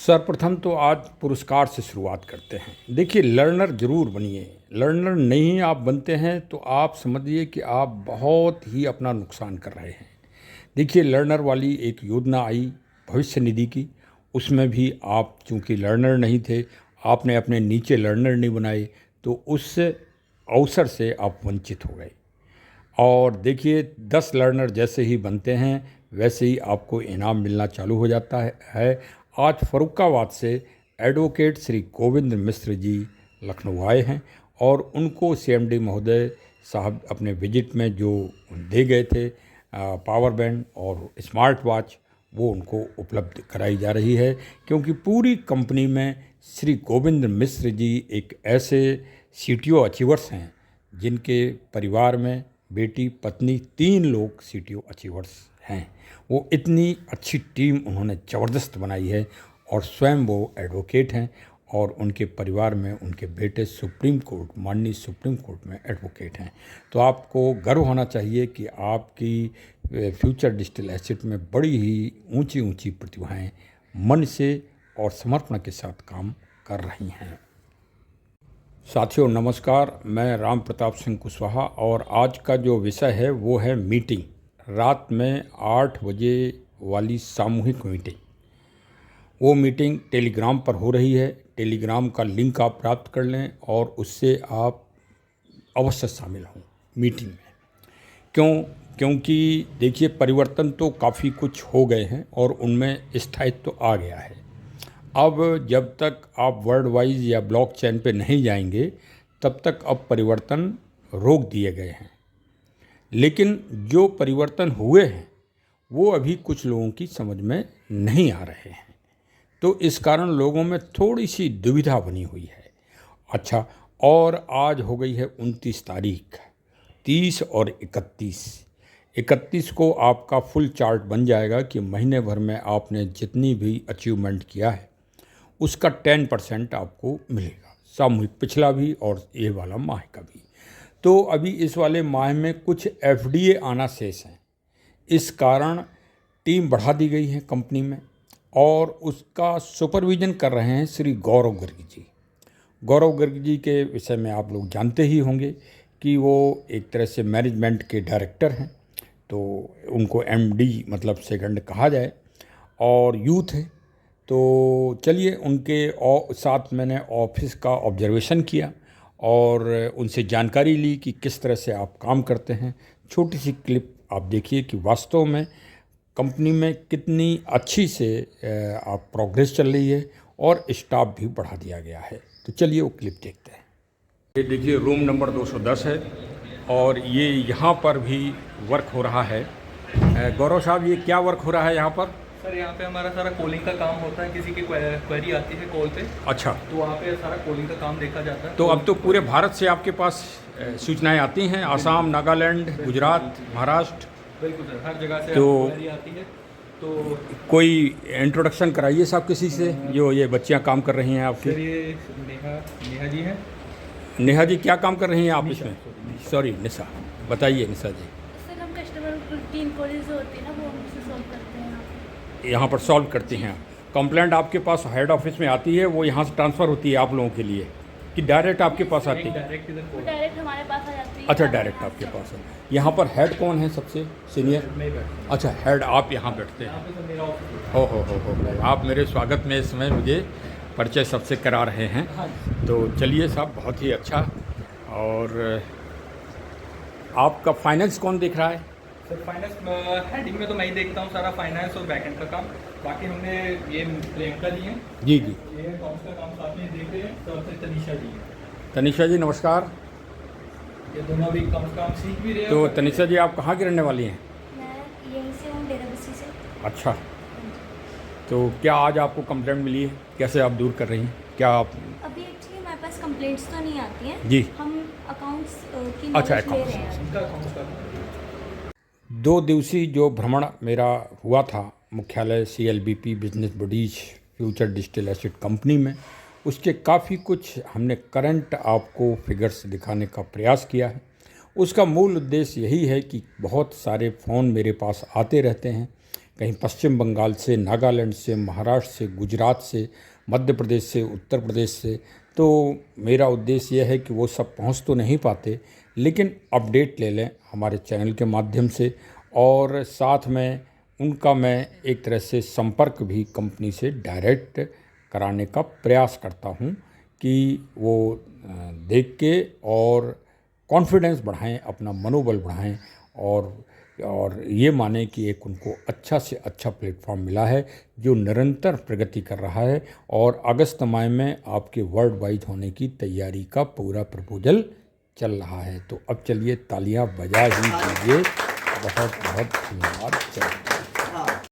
सर्वप्रथम तो आज पुरस्कार से शुरुआत करते हैं। देखिए, लर्नर ज़रूर बनिए। लर्नर नहीं आप बनते हैं तो आप समझिए कि आप बहुत ही अपना नुकसान कर रहे हैं। देखिए, लर्नर वाली एक योजना आई भविष्य निधि की, उसमें भी आप चूंकि लर्नर नहीं थे, आपने अपने नीचे लर्नर नहीं बनाए, तो उस अवसर से आप वंचित हो गए। और देखिए, 10 लर्नर जैसे ही बनते हैं वैसे ही आपको इनाम मिलना चालू हो जाता है। आज फर्रुखाबाद से एडवोकेट श्री गोविंद मिश्र जी लखनऊ आए हैं और उनको सीएमडी महोदय साहब अपने विजिट में जो दे गए थे पावर बैंक और स्मार्ट वॉच, वो उनको उपलब्ध कराई जा रही है, क्योंकि पूरी कंपनी में श्री गोविंद मिश्र जी एक ऐसे सीटीओ अचीवर्स हैं जिनके परिवार में बेटी पत्नी 3 लोग सीटीओ अचीवर्स हैं। वो इतनी अच्छी टीम उन्होंने ज़बरदस्त बनाई है और स्वयं वो एडवोकेट हैं और उनके परिवार में उनके बेटे माननीय सुप्रीम कोर्ट में एडवोकेट हैं। तो आपको गर्व होना चाहिए कि आपकी फ्यूचर डिजिटल एसेट में बड़ी ही ऊंची ऊंची प्रतिभाएं मन से और समर्पण के साथ काम कर रही हैं। साथियों नमस्कार, मैं राम प्रताप सिंह कुशवाहा और आज का जो विषय है वो है मीटिंग। रात में 8 बजे वाली सामूहिक मीटिंग। वो मीटिंग टेलीग्राम पर हो रही है। टेलीग्राम का लिंक आप प्राप्त कर लें और उससे आप अवश्य शामिल हों मीटिंग में। क्योंकि देखिए, परिवर्तन तो काफ़ी कुछ हो गए हैं और उनमें स्थायित्व तो आ गया है। अब जब तक आप वर्ल्ड वाइज या ब्लॉकचेन पे नहीं जाएंगे तब तक अब परिवर्तन रोक दिए गए हैं। लेकिन जो परिवर्तन हुए हैं वो अभी कुछ लोगों की समझ में नहीं आ रहे हैं, तो इस कारण लोगों में थोड़ी सी दुविधा बनी हुई है। अच्छा, और आज हो गई है 29 तारीख, 30 और 31 को आपका फुल चार्ट बन जाएगा कि महीने भर में आपने जितनी भी अचीवमेंट किया है उसका 10% आपको मिलेगा, सामूहिक पिछला भी और ये वाला माह का भी। तो अभी इस वाले माह में कुछ एफडीए आना शेष हैं, इस कारण टीम बढ़ा दी गई है कंपनी में और उसका सुपरविज़न कर रहे हैं श्री गौरव गर्ग जी। गौरव गर्ग जी के विषय में आप लोग जानते ही होंगे कि वो एक तरह से मैनेजमेंट के डायरेक्टर हैं, तो उनको एमडी मतलब सेकंड कहा जाए, और यूथ है। तो चलिए, उनके साथ मैंने ऑफिस का ऑब्जर्वेशन किया और उनसे जानकारी ली कि किस तरह से आप काम करते हैं। छोटी सी क्लिप आप देखिए कि वास्तव में कंपनी में कितनी अच्छी से आप प्रोग्रेस चल रही है और स्टाफ भी बढ़ा दिया गया है। तो चलिए वो क्लिप देखते हैं। ये देखिए, रूम नंबर 210 है और ये यहाँ पर भी वर्क हो रहा है। गौरव साहब, ये क्या वर्क हो रहा है यहाँ पर? सर, यहाँ पे हमारा सारा कॉलिंग का काम होता है। किसी की क्वेरी आती है कॉल पे, अच्छा, तो वहाँ पे सारा कॉलिंग का काम देखा जाता है। तो अब तो पूरे भारत से आपके पास सूचनाएं आती हैं, आसाम, नागालैंड, गुजरात, महाराष्ट्र। बिल्कुल सर, हर जगह से तो क्वेरी आती है। तो कोई इंट्रोडक्शन कराइए साहब किसी से, जो ये बच्चियाँ काम कर रही हैं आपकी। सर, ये नेहा जी हैं। नेहा जी क्या काम कर रही हैं आप इसमें? सॉरी, निशा। बताइए निशा जी। सर, हम कस्टमर रूटीन क्वेरीज होती है ना, वो हमसे सॉल्व करते हैं यहाँ पर सॉल्व करती हैं। कंप्लेंट आपके पास हेड ऑफिस में आती है, वो यहाँ से ट्रांसफ़र होती है आप लोगों के लिए कि डायरेक्ट आपके पास आती है? डायरेक्ट इधर वो डायरेक्ट हमारे पास आ जाती है। अच्छा, डायरेक्ट आपके पास है। यहाँ पर हेड कौन है सबसे सीनियर? में बैठते अच्छा, हेड आप यहाँ बैठते हैं। हैं। सर, मेरा ऑफिस हो, आप मेरे स्वागत में इस समय मुझे परिचय सबसे करा रहे हैं। तो चलिए साहब, बहुत ही अच्छा। और आपका फाइनेंस कौन देख रहा है? सर, फाइनेंस हेडिंग में तो मैं ही देखता हूँ सारा फाइनेंस और बैकएंड का काम। बाकी हमने ये प्रियंका जी हैं, जी, ये अकाउंट्स का काम साथ में देख रहे हैं। तो फिर तनिषा जी हैं, तनिषा जी नमस्कार। ये दोनों भी काम सीख भी रहे हैं। तो तनिषा जी, आप कहाँ की रहने वाली हैं? मैं यहीं से हूँ, डेराबस्सी से। अच्छा, तो क्या आज आपको कंप्लेंट मिली है, कैसे आप दूर कर रही हैं? क्या आप अभी एक्चुअली हमारे पास कंप्लेंट्स तो नहीं आती हैं जी, हम अकाउंट्स की अच्छा, नॉलेज ले accounts। रहे हैं। इनका अकाउंट्स का 2 दिवसीय जो भ्रमण मेरा हुआ था मुख्यालय CLBP business buddies future digital asset company में, उसके काफ़ी कुछ हमने करंट आपको फिगर्स दिखाने का प्रयास किया है। उसका मूल उद्देश्य यही है कि बहुत सारे फ़ोन मेरे पास आते रहते हैं कहीं पश्चिम बंगाल से, नागालैंड से, महाराष्ट्र से, गुजरात से, मध्य प्रदेश से, उत्तर प्रदेश से। तो मेरा उद्देश्य यह है कि वो सब पहुंच तो नहीं पाते, लेकिन अपडेट ले लें हमारे चैनल के माध्यम से, और साथ में उनका मैं एक तरह से संपर्क भी कंपनी से डायरेक्ट कराने का प्रयास करता हूं कि वो देख के और कॉन्फिडेंस बढ़ाएं, अपना मनोबल बढ़ाएं, और ये माने कि एक उनको अच्छा से अच्छा प्लेटफॉर्म मिला है जो निरंतर प्रगति कर रहा है, और अगस्त माह में आपके वर्ल्ड वाइड होने की तैयारी का पूरा प्रपोजल चल रहा है। तो अब चलिए तालियां बजा ही दीजिए। बहुत बहुत धन्यवाद। चलिए।